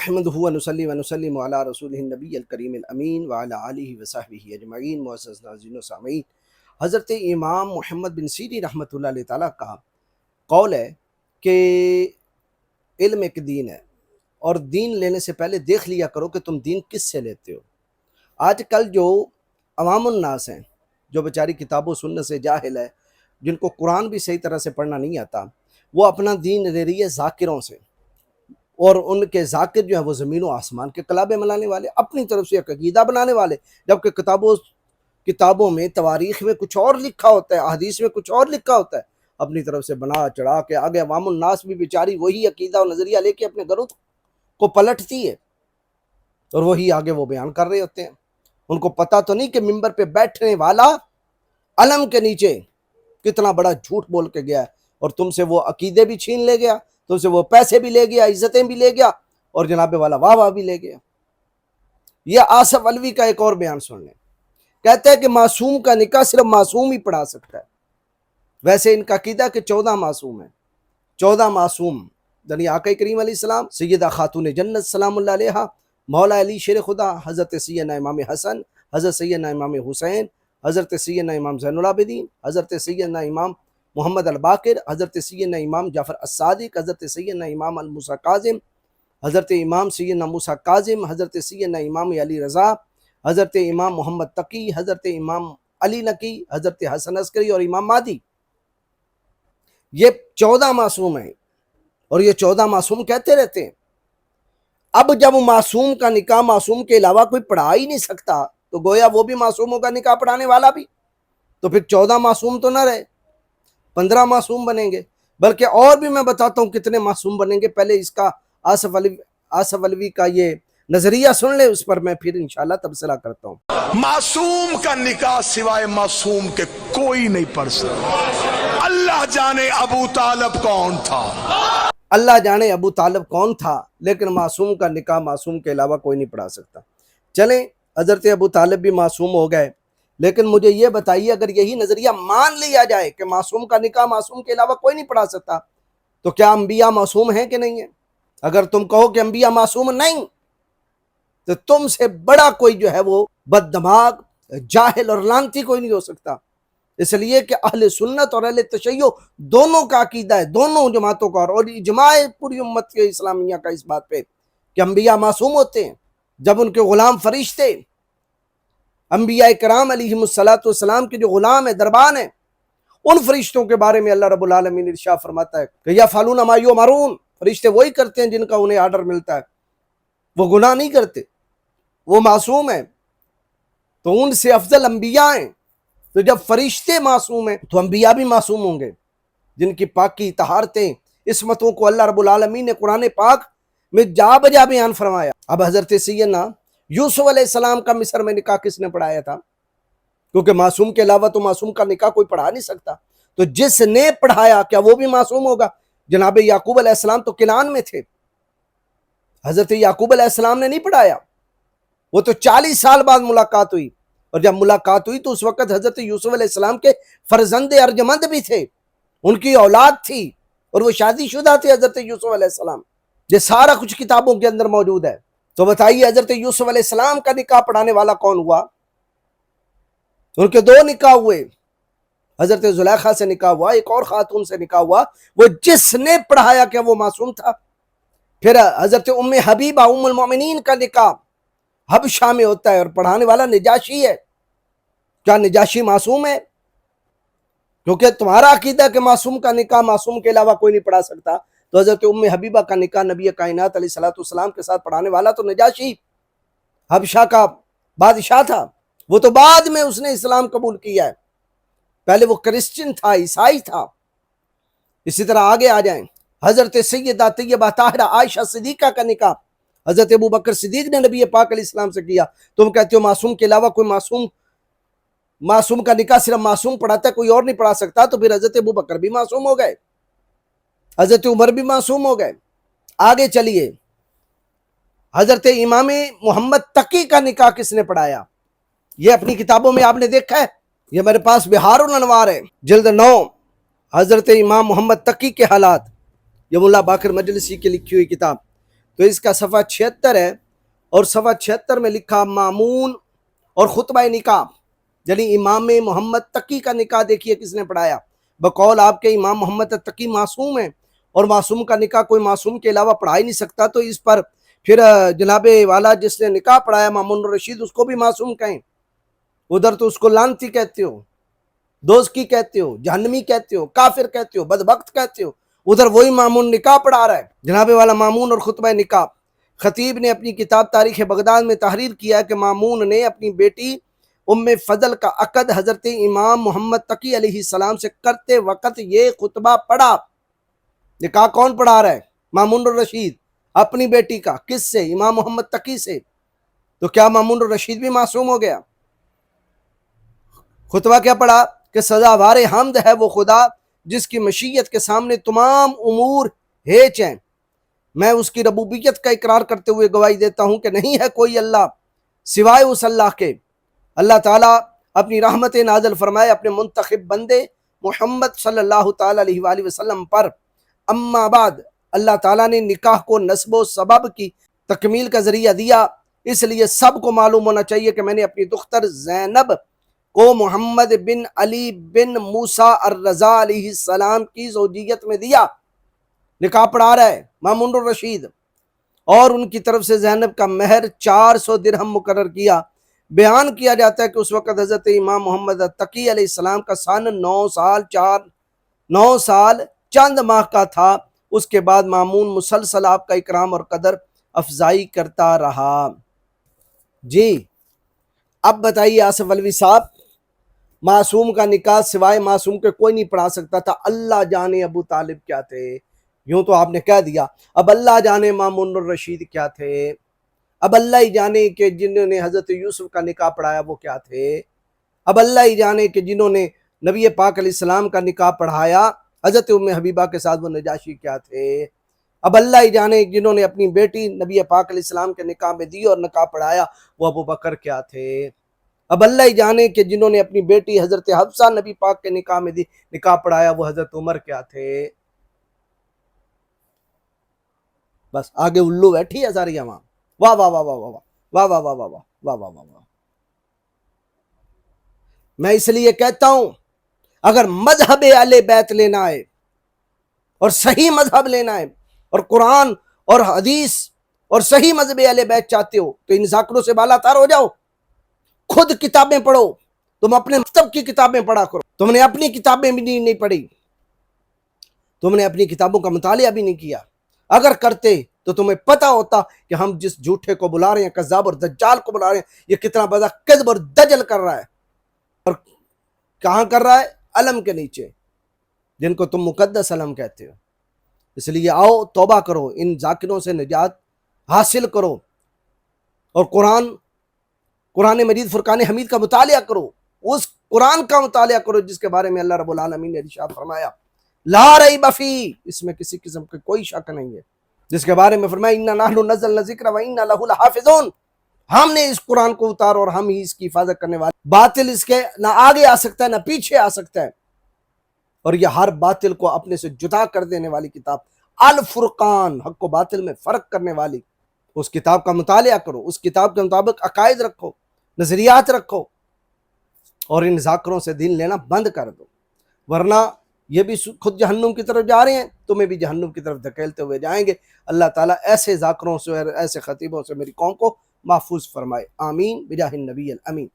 نحمدہ و نصلی و نسلم علی رسولہ النبی الکریم الامین وعلی آلہ و صحبہ اجمعین۔ معزز ناظرین و سامعین، حضرت امام محمد بن سیرین رحمۃ اللہ علیہ تعالیٰ کا قول ہے کہ علم ایک دین ہے، اور دین لینے سے پہلے دیکھ لیا کرو کہ تم دین کس سے لیتے ہو۔ آج کل جو عوام الناس ہیں، جو بیچاری کتاب و سنت سے جاہل ہے، جن کو قرآن بھی صحیح طرح سے پڑھنا نہیں آتا، وہ اپنا دین لے رہی ہے ذاکروں سے، اور ان کے ذاکر جو ہیں وہ زمین و آسمان کے کلابے ملانے والے، اپنی طرف سے ایک عقیدہ بنانے والے، جبکہ کتابوں میں تواریخ میں کچھ اور لکھا ہوتا ہے، احادیث میں کچھ اور لکھا ہوتا ہے، اپنی طرف سے بنا چڑھا کے آگے عوام الناس بھی بیچاری وہی عقیدہ اور نظریہ لے کے اپنے گھروں کو پلٹتی ہے، اور وہی آگے وہ بیان کر رہے ہوتے ہیں۔ ان کو پتہ تو نہیں کہ ممبر پہ بیٹھنے والا علم کے نیچے کتنا بڑا جھوٹ بول کے گیا ہے، اور تم سے وہ عقیدے بھی چھین لے گیا، تم سے وہ پیسے بھی لے گیا، عزتیں بھی لے گیا، اور جناب والا واہ واہ بھی لے گیا۔ یہ آصف علوی کا ایک اور بیان سن لیں، کہتا ہے کہ معصوم کا نکاح صرف معصوم ہی پڑھا سکتا ہے۔ ویسے ان کا عقیدہ کہ 14 معصوم ہیں، 14 معصوم یعنی آقا کریم علیہ السلام، سیدہ خاتون جنت سلام اللہ علیہا، مولا علی شیر خدا، حضرت سیدنا امام حسن، حضرت سیدنا امام حسین، حضرت سیدنا امام زین العابدین، حضرت سیدنا امام محمد الباقر، حضرت سیدنا امام جعفر الصادق، حضرت سیدنا امام الموسیٰ کاظم، حضرت امام سیدنا موسیٰ کاظم، حضرت سیدنا امام علی رضا، حضرت امام محمد تقی، حضرت امام علی نقی، حضرت حسن عسکری اور امام مہدی۔ یہ 14 معصوم ہیں، اور یہ 14 معصوم کہتے رہتے ہیں۔ اب جب معصوم کا نکاح معصوم کے علاوہ کوئی پڑھا ہی نہیں سکتا، تو گویا وہ بھی معصوموں کا نکاح پڑھانے والا بھی، تو پھر 14 معصوم تو نہ رہے، 15 معصوم بنیں گے، بلکہ اور بھی میں بتاتا ہوں کتنے معصوم بنیں گے۔ پہلے اس کا آصف علوی کا یہ نظریہ سن لے، اس پر میں پھر انشاءاللہ تبصرہ کرتا ہوں۔ معصوم کا نکاح سوائے معصوم کے کوئی نہیں پڑھ سکتا۔ اللہ جانے ابو طالب کون تھا، اللہ جانے ابو طالب کون تھا، لیکن معصوم کا نکاح معصوم کے علاوہ کوئی نہیں پڑھا سکتا۔ چلیں، حضرت ابو طالب بھی معصوم ہو گئے، لیکن مجھے یہ بتائیے، اگر یہی نظریہ مان لیا جائے کہ معصوم کا نکاح معصوم کے علاوہ کوئی نہیں پڑھا سکتا، تو کیا انبیاء معصوم ہیں کہ نہیں ہیں؟ اگر تم کہو کہ انبیاء معصوم نہیں، تو تم سے بڑا کوئی جو ہے وہ بد دماغ، جاہل اور لعنتی کوئی نہیں ہو سکتا۔ اس لیے کہ اہل سنت اور اہل تشیع دونوں کا عقیدہ ہے، دونوں جماعتوں کا، اور اجماع پوری امت کے اسلامیہ کا اس بات پہ کہ انبیاء معصوم ہوتے ہیں۔ جب ان کے غلام فرشتے، انبیاء کرام علیہم السلام کے جو غلام ہیں، دربان ہیں، ان فرشتوں کے بارے میں اللہ رب العالمین ارشاد فرماتا ہے کہ یفعلون ما یؤمرون، فرشتے وہی کرتے ہیں جن کا انہیں آرڈر ملتا ہے، وہ گناہ نہیں کرتے، وہ معصوم ہیں، تو ان سے افضل انبیاء ہیں۔ تو جب فرشتے معصوم ہیں تو انبیاء بھی معصوم ہوں گے، جن کی پاکی طہارتیں، عصمتوں کو اللہ رب العالمین نے قرآن پاک میں جا بجا بیان فرمایا۔ اب حضرت سیدنا یوسف علیہ السلام کا مصر میں نکاح کس نے پڑھایا تھا؟ کیونکہ معصوم کے علاوہ تو معصوم کا نکاح کوئی پڑھا نہیں سکتا، تو جس نے پڑھایا کیا وہ بھی معصوم ہوگا؟ جناب یعقوب علیہ السلام تو کنعان میں تھے، حضرت یعقوب علیہ السلام نے نہیں پڑھایا، وہ تو 40 سال بعد ملاقات ہوئی، اور جب ملاقات ہوئی تو اس وقت حضرت یوسف علیہ السلام کے فرزند ارجمند بھی تھے، ان کی اولاد تھی، اور وہ شادی شدہ تھے حضرت یوسف علیہ السلام۔ یہ سارا کچھ کتابوں کے اندر موجود ہے۔ تو بتائیے حضرت یوسف علیہ السلام کا نکاح پڑھانے والا کون ہوا؟ ان کے 2 نکاح ہوئے، حضرت زلیخا سے نکاح ہوا، ایک اور خاتون سے نکاح ہوا، وہ جس نے پڑھایا کیا وہ معصوم تھا؟ پھر حضرت ام حبیبہ ام المؤمنین کا نکاح حبشہ میں ہوتا ہے، اور پڑھانے والا نجاشی ہے۔ کیا نجاشی معصوم ہے؟ کیونکہ تمہارا عقیدہ کہ معصوم کا نکاح معصوم کے علاوہ کوئی نہیں پڑھا سکتا، تو حضرت ام حبیبہ کا نکاح نبی کائنات علیہ السلام کے ساتھ پڑھانے والا تو نجاشی حبشہ کا بادشاہ تھا، وہ تو بعد میں اس نے اسلام قبول کیا ہے، پہلے وہ کرسچن تھا، عیسائی تھا۔ اسی طرح آگے آ جائیں، حضرت سیدہ طیبہ طاہرہ عائشہ صدیقہ کا نکاح حضرت ابو بکر صدیق نے نبی پاک علیہ السلام سے کیا۔ تم کہتے ہو معصوم کے علاوہ کوئی معصوم کا نکاح صرف معصوم پڑھاتا ہے، کوئی اور نہیں پڑھا سکتا، تو پھر حضرت ابو بکر بھی معصوم ہو گئے، حضرت عمر بھی معصوم ہو گئے۔ آگے چلیے، حضرت امام محمد تقی کا نکاح کس نے پڑھایا؟ یہ اپنی کتابوں میں آپ نے دیکھا ہے، یہ میرے پاس بہار الانوار ہے، جلد 9، حضرت امام محمد تقی کے حالات، یہ ملا باقر مجلسی کی لکھی ہوئی کتاب۔ تو اس کا صفحہ 76 ہے، اور صفحہ 76 میں لکھا مامون اور خطبہ نکاح، یعنی امام محمد تقی کا نکاح دیکھیے کس نے پڑھایا۔ بقول آپ کے امام محمد تقی معصوم ہیں، اور معصوم کا نکاح کوئی معصوم کے علاوہ پڑھا ہی نہیں سکتا، تو اس پر پھر جناب والا جس نے نکاح پڑھایا مامون الرشید، اس کو بھی معصوم کہیں؟ ادھر تو اس کو لعنتی کہتے ہو، دوزکی کہتے ہو، جہنمی کہتے ہو، کافر کہتے ہو، بدبخت کہتے ہو، ادھر وہی مامون نکاح پڑھا رہا ہے۔ جناب والا مامون اور خطبہ نکاح، خطیب نے اپنی کتاب تاریخ بغداد میں تحریر کیا کہ مامون نے اپنی بیٹی ام فضل کا عقد حضرت امام محمد تقی علیہ السلام سے کرتے وقت یہ خطبہ پڑھا۔ نکاح کون پڑھا رہا ہے؟ مامون الرشید، اپنی بیٹی کا، کس سے؟ امام محمد تقی سے۔ تو کیا مامون الرشید بھی معصوم ہو گیا؟ خطبہ کیا پڑھا کہ سزاوار حمد ہے وہ خدا جس کی مشیت کے سامنے تمام امور ہیچ ہیں، میں اس کی ربوبیت کا اقرار کرتے ہوئے گواہی دیتا ہوں کہ نہیں ہے کوئی اللہ سوائے اس اللہ کے۔ اللہ تعالیٰ اپنی رحمت نازل فرمائے اپنے منتخب بندے محمد صلی اللہ تعالیٰ علیہ وآلہ وسلم پر۔ اما بعد، اللہ تعالیٰ نے نکاح کو نسب و سبب کی تکمیل کا ذریعہ دیا، اس لیے سب کو معلوم ہونا چاہیے کہ میں نے اپنی دختر زینب کو محمد بن علی بن موسیٰ الرضا علیہ السلام کی زوجیت میں دیا۔ نکاح پڑھا رہا ہے مامون الرشید، اور ان کی طرف سے زینب کا مہر 400 درہم مقرر کیا۔ بیان کیا جاتا ہے کہ اس وقت حضرت امام محمد تقی علیہ السلام کا سن 9 سال چند ماہ کا تھا۔ اس کے بعد مامون مسلسل آپ کا اکرام اور قدر افزائی کرتا رہا۔ جی اب بتائیے آصف علوی صاحب، معصوم کا نکاح سوائے معصوم کے کوئی نہیں پڑھا سکتا تھا، اللہ جانے ابو طالب کیا تھے، یوں تو آپ نے کہہ دیا۔ اب اللہ جانے مامون الرشید کیا تھے، اب اللہ ہی جانے کہ جنہوں نے حضرت یوسف کا نکاح پڑھایا وہ کیا تھے، اب اللہ ہی جانے کہ جنہوں نے نبی پاک علیہ السلام کا نکاح پڑھایا حضرت ام حبیبہ کے ساتھ وہ نجاشی کیا تھے، اب اللہ ہی جانے جنہوں نے اپنی بیٹی نبی پاک علیہ السلام کے نکاح میں دی اور نکاح پڑھایا وہ ابو بکر کیا تھے، اب اللہ ہی جانے کہ جنہوں نے اپنی بیٹی حضرت حفصہ نبی پاک کے نکاح میں دی نکاح پڑھایا وہ حضرت عمر کیا تھے۔ بس آگے الو بیٹھی ہے ساری عوام، واہ واہ واہ واہ واہ واہ واہ واہ واہ واہ واہ واہ واہ واہ۔ میں اس لیے کہتا ہوں اگر مذہب اہل بیت لینا ہے اور صحیح مذہب لینا ہے اور قرآن اور حدیث اور صحیح مذہب اہل بیت چاہتے ہو تو ان ذاکروں سے بالا تار ہو جاؤ، خود کتابیں پڑھو، تم اپنے مکتب کی کتابیں پڑھا کرو، تم نے اپنی کتابیں بھی نہیں پڑھی، تم نے اپنی کتابوں کا مطالعہ بھی نہیں کیا، اگر کرتے تو تمہیں پتہ ہوتا کہ ہم جس جھوٹے کو بلا رہے ہیں، کذاب اور دجال کو بلا رہے ہیں، یہ کتنا بڑا کذب اور دجل کر رہا ہے، اور کہاں کر رہا ہے؟ علم کے نیچے، جن کو تم مقدس علم کہتے ہو۔ اس لیے آؤ توبہ کرو، ان ذاکروں سے نجات حاصل کرو، اور قرآن مجید فرقان حمید کا مطالعہ کرو، اس قرآن کا مطالعہ کرو جس کے بارے میں اللہ رب العالمین نے ارشاد فرمایا لا ریب فیہ، اس میں کسی قسم کا کوئی شک نہیں ہے، جس کے بارے میں فرمایا انا نحن نزلنا الذکر وانا لہ لحافظون، ہم نے اس قرآن کو اتارا اور ہم ہی اس کی حفاظت کرنے والے، باطل اس کے نہ آگے آ سکتا ہے نہ پیچھے آ سکتا ہے، اور یہ ہر باطل کو اپنے سے جدا کر دینے والی کتاب، الفرقان، حق و باطل میں فرق کرنے والی، اس کتاب کا مطالعہ کرو، اس کتاب کے مطابق عقائد رکھو، نظریات رکھو، اور ان ذاکروں سے دین لینا بند کر دو، ورنہ یہ بھی خود جہنم کی طرف جا رہے ہیں، تمہیں بھی جہنم کی طرف دھکیلتے ہوئے جائیں گے۔ اللہ تعالیٰ ایسے ذاکروں سے اور ایسے خطیبوں سے میری قوم کو محفوظ فرمائے، آمین بجاہ النبی الامین۔